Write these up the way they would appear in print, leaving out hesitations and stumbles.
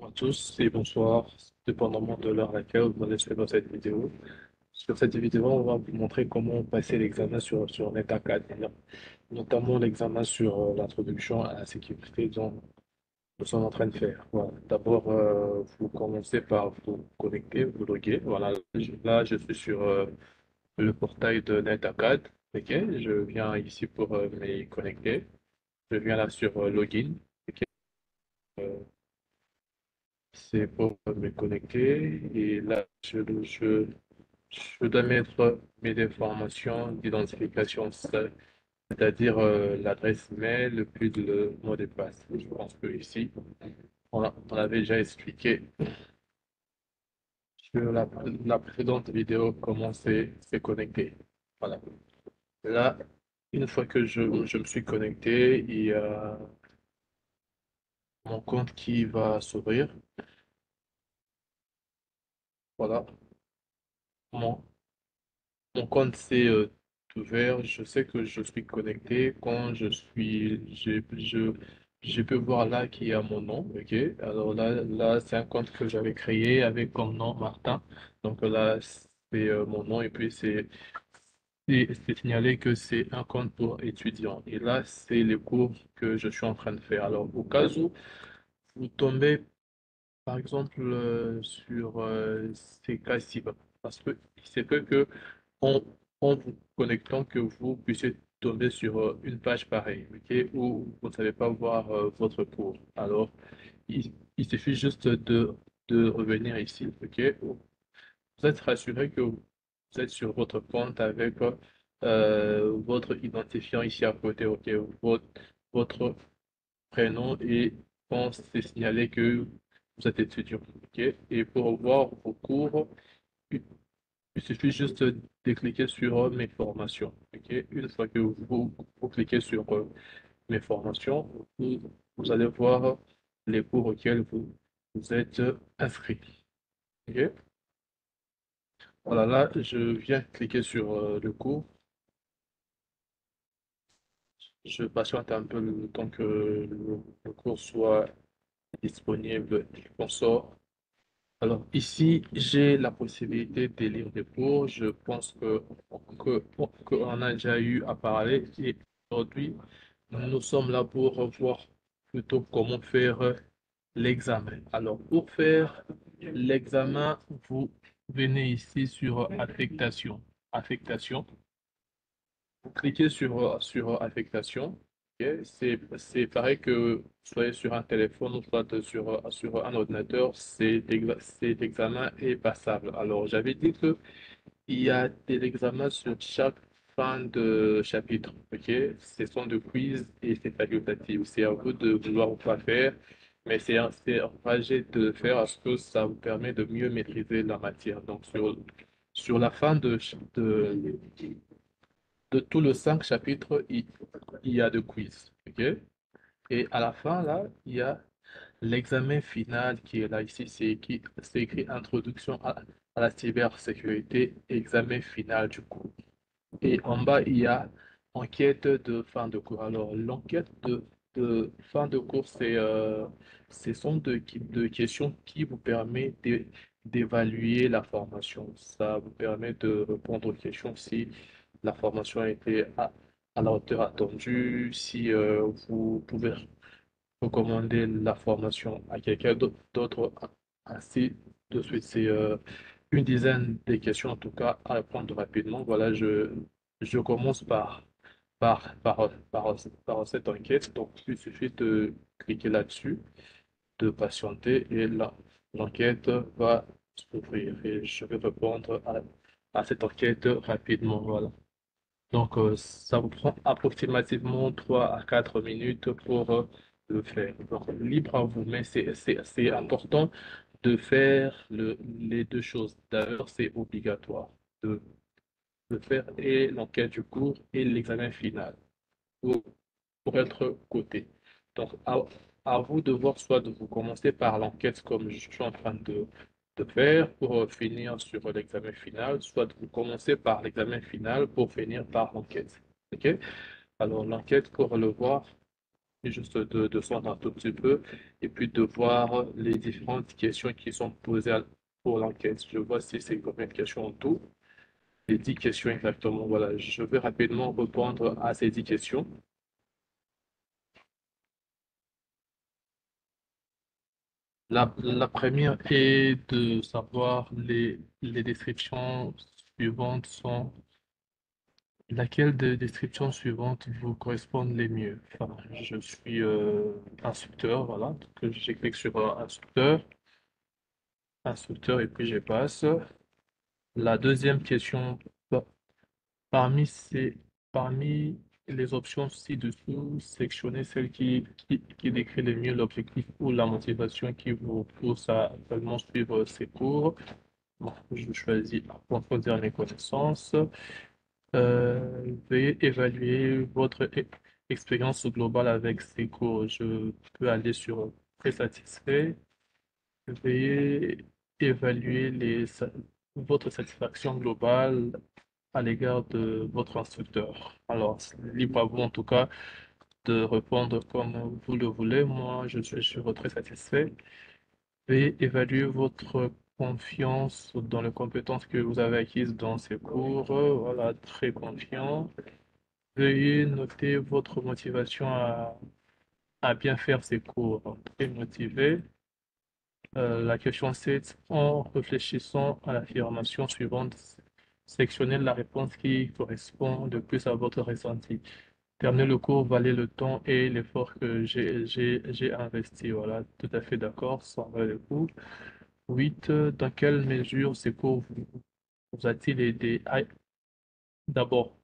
Bonjour à tous et bonsoir, dépendamment de l'heure à laquelle vous allez suivre cette vidéo. Sur cette vidéo, on va vous montrer comment passer l'examen sur NetAcad, notamment l'examen sur l'introduction à la sécurité dont nous sommes en train de faire. Voilà. D'abord, vous commencez par vous connecter, vous loguer. Voilà, là, je suis sur le portail de NetAcad. Ok, je viens ici pour me connecter. Je viens là sur Login. Ok. Euh, C'est pour me connecter et là, je dois mettre mes informations d'identification, c'est-à-dire l'adresse mail puis le mot de passe. Je pense que ici, on avait déjà expliqué sur la précédente vidéo comment c'est connecté. Voilà. Là, une fois que je me suis connecté, il y a mon compte qui va s'ouvrir. Voilà. Mon, Mon compte s'est ouvert. Je sais que je suis connecté. Quand je peux voir là qu'il y a mon nom. Ok. Alors là, c'est un compte que j'avais créé avec comme nom Martin. Donc là, c'est mon nom et puis c'est signalé que c'est un compte pour étudiants. Et là, c'est les cours que je suis en train de faire. Alors, au cas où vous tombez, par exemple, sur ces cas-ci, parce que c'est peu que en, en vous connectant que vous puissiez tomber sur une page pareille, ok, où vous ne savez pas voir votre cours. Alors, il suffit juste de revenir ici, ok. Vous êtes rassuré que vous êtes sur votre compte avec votre identifiant ici à côté, ok, votre prénom et on s'est signalé que vous êtes étudiant, ok. Et pour voir vos cours, il suffit juste de cliquer sur mes formations. Ok. Une fois que vous cliquez sur mes formations, vous allez voir les cours auxquels vous êtes inscrit. Ok. Voilà, là, je viens cliquer sur le cours. Je patiente un peu le temps que le cours soit disponible et qu'on sort. Alors ici, j'ai la possibilité de lire des cours. Je pense qu'on a déjà eu à parler et aujourd'hui, nous sommes là pour voir plutôt comment faire l'examen. Alors pour faire l'examen, vous venez ici sur affectation. Affectation. Vous cliquez sur affectation. Ok. C'est pareil que vous soyez sur un téléphone ou soit sur un ordinateur, cet examen est passable. Alors, j'avais dit que il y a des examens sur chaque fin de chapitre. Ok. Ce sont des quiz et c'est facultatif. C'est à vous de vouloir ou pas faire, mais c'est encouragé de le faire parce que ça vous permet de mieux maîtriser la matière. Donc, sur la fin de tout le 5 chapitres, il y a deux quiz. OK? Et à la fin, là, il y a l'examen final qui est là. Ici, c'est écrit Introduction à la cybersécurité, examen final du cours. Et en bas, il y a enquête de fin de cours. Alors, l'enquête de fin de cours, ce sont de questions qui vous permettent d'évaluer la formation. Ça vous permet de répondre aux questions si la formation a été à la hauteur attendue, si vous pouvez recommander la formation à quelqu'un d'autre, ainsi de suite. C'est une dizaine de questions, en tout cas, à répondre rapidement. Voilà, je commence par cette enquête. Donc, il suffit de cliquer là-dessus, de patienter, et là, l'enquête va s'ouvrir. Et je vais répondre à cette enquête rapidement. Voilà. Donc, ça vous prend approximativement 3 à 4 minutes pour le faire. Donc, libre à vous, mais c'est important de faire les deux choses. D'ailleurs, c'est obligatoire de faire et l'enquête du cours et l'examen final pour, pour être coté. Donc, à vous de voir soit de vous commencer par l'enquête comme je suis en train de faire pour finir sur l'examen final, soit de vous commencer par l'examen final pour finir par l'enquête. OK? Alors, l'enquête, pour le voir, et juste de s'en un tout petit peu et puis de voir les différentes questions qui sont posées pour l'enquête. Je vois si c'est combien de questions en tout. Les 10 questions exactement. Voilà, je vais rapidement répondre à ces 10 questions. La première est de savoir les descriptions suivantes sont laquelle des descriptions suivantes vous correspondent les mieux. Enfin, je suis instructeur, voilà, donc j'ai cliqué sur instructeur et puis je passe. La deuxième question, pa- parmi parmi les options ci-dessous, sélectionnez celle qui décrit le mieux l'objectif ou la motivation qui vous pousse à vraiment suivre ces cours. Bon, je choisis approfondir mes connaissances. Veuillez évaluer votre expérience globale avec ces cours. Je peux aller sur très satisfait. Veuillez évaluer votre satisfaction globale à l'égard de votre instructeur. Alors, libre à vous en tout cas de répondre comme vous le voulez. Moi, je suis sur très satisfait. Veuillez évaluer votre confiance dans les compétences que vous avez acquises dans ces cours. Voilà, très confiant. Veuillez noter votre motivation à bien faire ces cours. Très motivé. La question 7, en réfléchissant à l'affirmation suivante, sélectionnez la réponse qui correspond le plus à votre ressenti. Terminer le cours valait le temps et l'effort que j'ai investi. Voilà, tout à fait d'accord, ça valait le coup. 8, dans quelle mesure ces cours vous a-t-il aidé d'abord,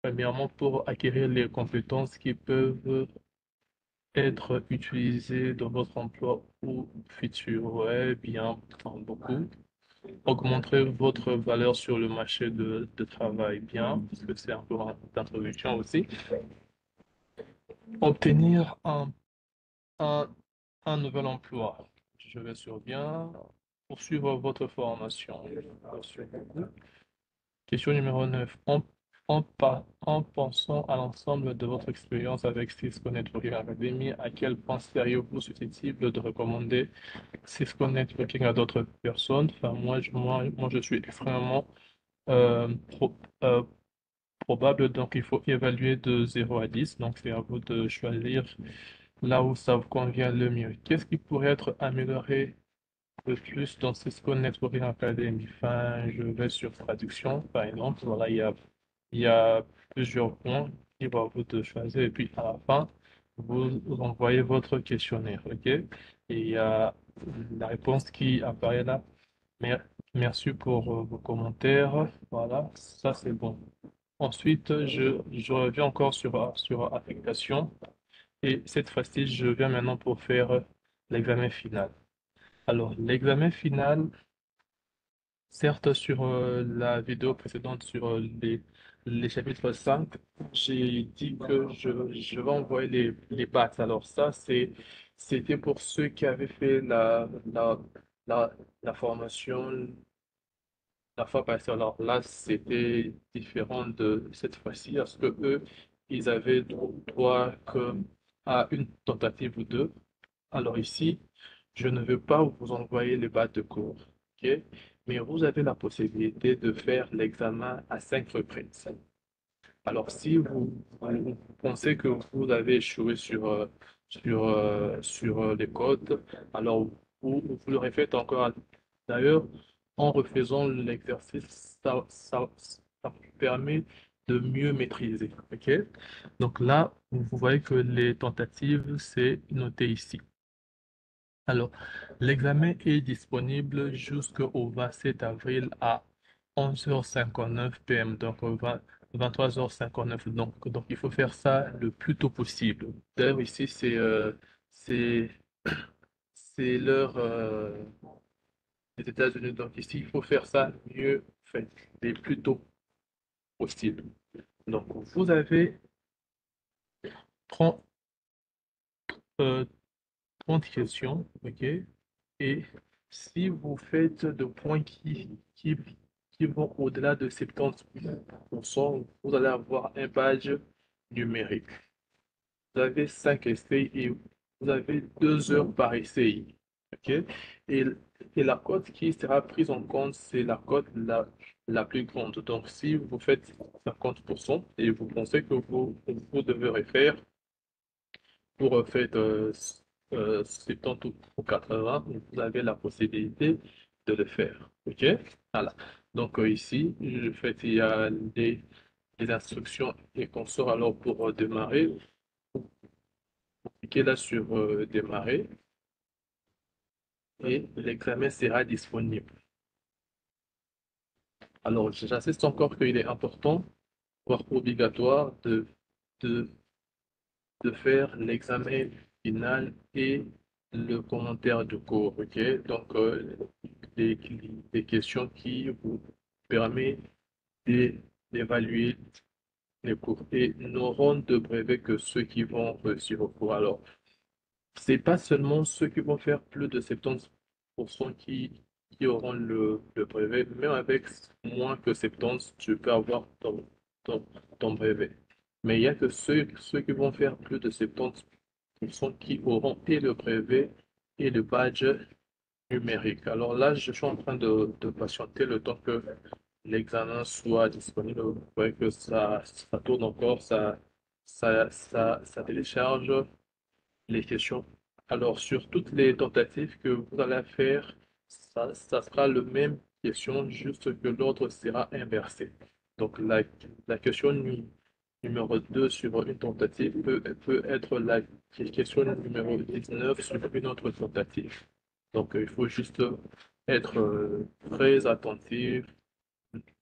premièrement, pour acquérir les compétences qui peuvent être utilisées dans votre emploi ou futur? Ouais, bien, enfin, beaucoup. Augmenter votre valeur sur le marché de travail, bien, parce que c'est un peu d'introduction aussi. Obtenir un, un nouvel emploi. Je vais sur bien. Poursuivre votre formation. Question numéro 9. En pensant à l'ensemble de votre expérience avec Cisco Networking Academy, à quel point seriez-vous susceptible de recommander Cisco Networking à d'autres personnes? Enfin, moi, je suis extrêmement euh, pro- euh, probable, donc il faut évaluer de 0 à 10. Donc, c'est à vous de choisir là où ça vous convient le mieux. Qu'est-ce qui pourrait être amélioré le plus dans Cisco Networking Academy? Enfin, je vais sur traduction, par exemple. Voilà, il y a plusieurs points qui vont à vous de choisir. Et puis, à la fin, vous envoyez votre questionnaire, OK? Et il y a la réponse qui apparaît là. Mer- Merci pour vos commentaires. Voilà, ça c'est bon. Ensuite, je reviens encore sur affectation. Et cette fois-ci, je viens maintenant pour faire l'examen final. Alors, l'examen final, certes, sur la vidéo précédente, sur les chapitres 5, j'ai dit que je vais envoyer les bases. Alors, ça, c'était pour ceux qui avaient fait la, la formation la fois passée. Alors là, c'était différent de cette fois-ci, parce que eux, ils avaient droit que à une tentative ou deux. Alors ici, je ne veux pas vous envoyer les bases de cours, ok? Mais vous avez la possibilité de faire l'examen à 5 reprises. Alors si vous pensez que vous avez échoué sur les codes, alors vous le refaites encore. D'ailleurs, en refaisant l'exercice, ça vous permet de mieux maîtriser, ok? Donc là, vous voyez que les tentatives, c'est noté ici. Alors, l'examen est disponible jusqu'au 27 avril à 11h59 p.m. Donc, 23h59. Donc, il faut faire ça le plus tôt possible. D'ailleurs, ici, c'est, c'est l'heure des États-Unis. Donc, ici, il faut faire ça mieux fait, le plus tôt possible. Donc, vous avez 30, euh, 30 questions, OK? Et si vous faites de points qui vont au-delà de 70%, vous allez avoir un badge numérique. vous avez 5 essais et vous avez 2 heures par essai. OK? Et, et la cote qui sera prise en compte, c'est la cote la plus grande. Donc, si vous faites 50% et vous pensez que vous devrez faire pour faire 70 ou 80, vous avez la possibilité de le faire. OK? Voilà. Donc, ici, il y a les instructions et qu'on sort alors pour démarrer. Cliquez là sur démarrer et l'examen sera disponible. Alors, j'insiste encore qu'il est important, voire obligatoire, de, de faire l'examen final et le commentaire de cours. OK? Donc, des, des questions qui vous permettent d'évaluer les cours et n'auront de brevet que ceux qui vont réussir au cours. Alors, c'est pas seulement ceux qui vont faire plus de 70% qui auront le brevet, même avec moins que 70, tu peux avoir ton, ton brevet. Mais il y a que ceux qui vont faire plus de 70% qui auront et le brevet et le badge numérique. Alors là, je suis en train de patienter le temps que l'examen soit disponible. Vous voyez que ça tourne encore, ça télécharge les questions. Alors, sur toutes les tentatives que vous allez faire, ça sera le même question, juste que l'ordre sera inversé. Donc, la question numéro 2 sur une tentative peut être la question numéro 19 sur une autre tentative. Donc, il faut juste être très attentif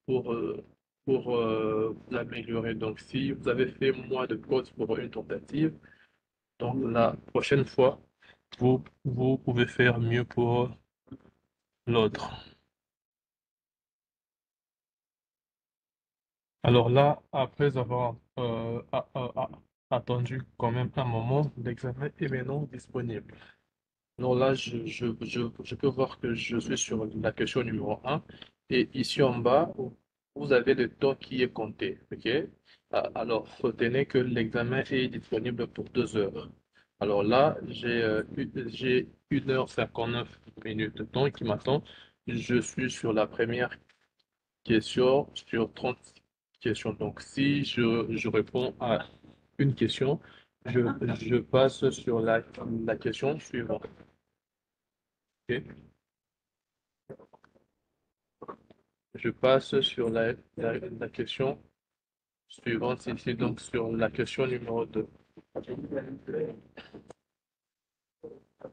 pour, euh, pour l'améliorer. Donc, si vous avez fait moins de codes pour une tentative, donc la prochaine fois, vous pouvez faire mieux pour l'autre. Alors là, après avoir attendu quand même un moment, l'examen est maintenant disponible. Alors là, je peux voir que je suis sur la question numéro un. Et ici en bas, vous avez le temps qui est compté. OK? Alors, retenez que l'examen est disponible pour 2 heures. Alors là, j'ai 1h59 de temps qui m'attend. Je suis sur la première question sur 30 questions. Donc, si je réponds à une question, je, je passe sur la question suivante. OK? Je passe sur la question suivante ici, donc sur la question numéro 2.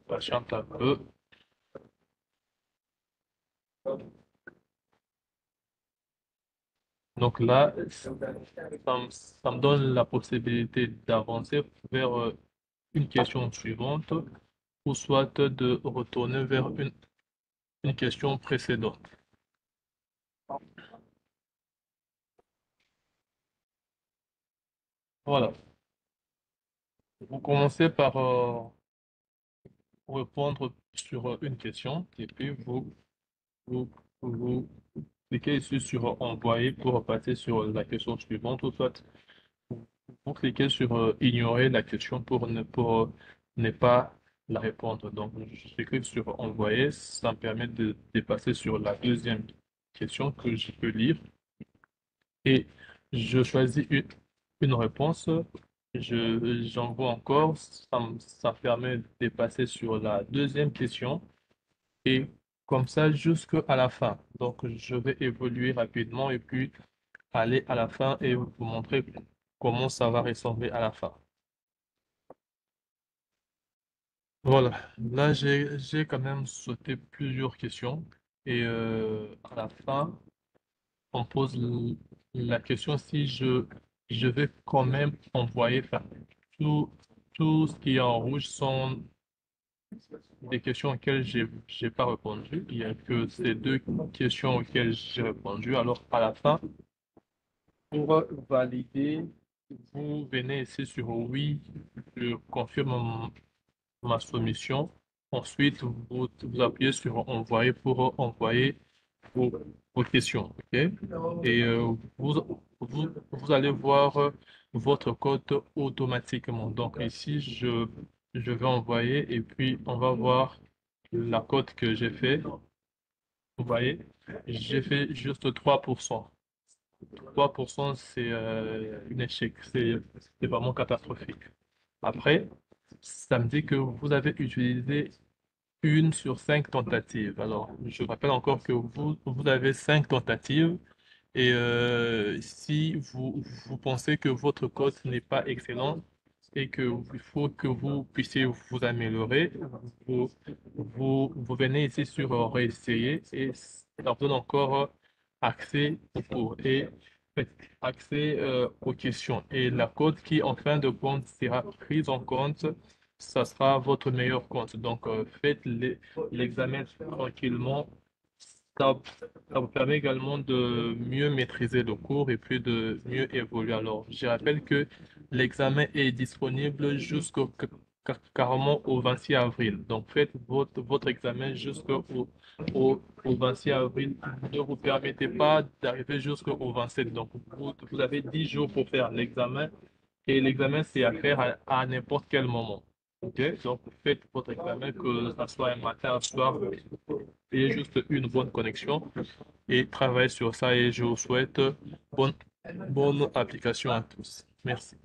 Patiente un peu. Donc là, ça me donne la possibilité d'avancer vers une question suivante ou soit de retourner vers une question précédente. Voilà. Vous commencez par répondre sur une question et puis vous cliquez ici sur envoyer pour passer sur la question suivante ou soit vous cliquez sur ignorer la question pour ne pas la répondre. Donc, je clique sur envoyer, ça me permet de passer sur la deuxième question que je peux lire et je choisis une réponse. J'envoie encore, ça me permet de passer sur la deuxième question et comme ça jusqu'à la fin. Donc, je vais évoluer rapidement et puis aller à la fin et vous montrer comment ça va ressembler à la fin. Voilà, là j'ai quand même sauté plusieurs questions et à la fin, on pose la question si je vais quand même envoyer, enfin, tout, tout ce qui est en rouge sont des questions auxquelles j'ai pas répondu. Il y a que ces deux questions auxquelles j'ai répondu. Alors, à la fin, pour valider, vous venez ici sur oui, je confirme ma soumission. Ensuite, vous appuyez sur envoyer pour envoyer vos, vos questions, ok? Et vous allez voir votre code automatiquement. Donc ici, je vais envoyer et puis on va voir la code que j'ai fait. Vous voyez, j'ai fait juste 3%. 3%, c'est un échec. C'est vraiment catastrophique. Après, ça me dit que vous avez utilisé une sur cinq tentatives. Alors, je rappelle encore que vous avez cinq tentatives et si vous pensez que votre code n'est pas excellent et que il faut que vous puissiez vous améliorer, vous, vous venez ici sur réessayer et ça vous donne encore accès au cours et faites accès aux questions. Et la code qui, en fin de compte, sera prise en compte, ça sera votre meilleur compte. Donc, faites l'examen tranquillement. Ça, ça vous permet également de mieux maîtriser le cours et puis de mieux évoluer. Alors, je rappelle que l'examen est disponible carrément au 26 avril. Donc, faites votre examen au 26 avril. Ne vous permettez pas d'arriver jusqu'au 27. Donc, vous avez 10 jours pour faire l'examen et l'examen, c'est à faire à n'importe quel moment. OK? Donc, faites votre examen, que ce soit un matin, un soir, ayez juste une bonne connexion et travaillez sur ça. Et je vous souhaite bonne application à tous. Merci.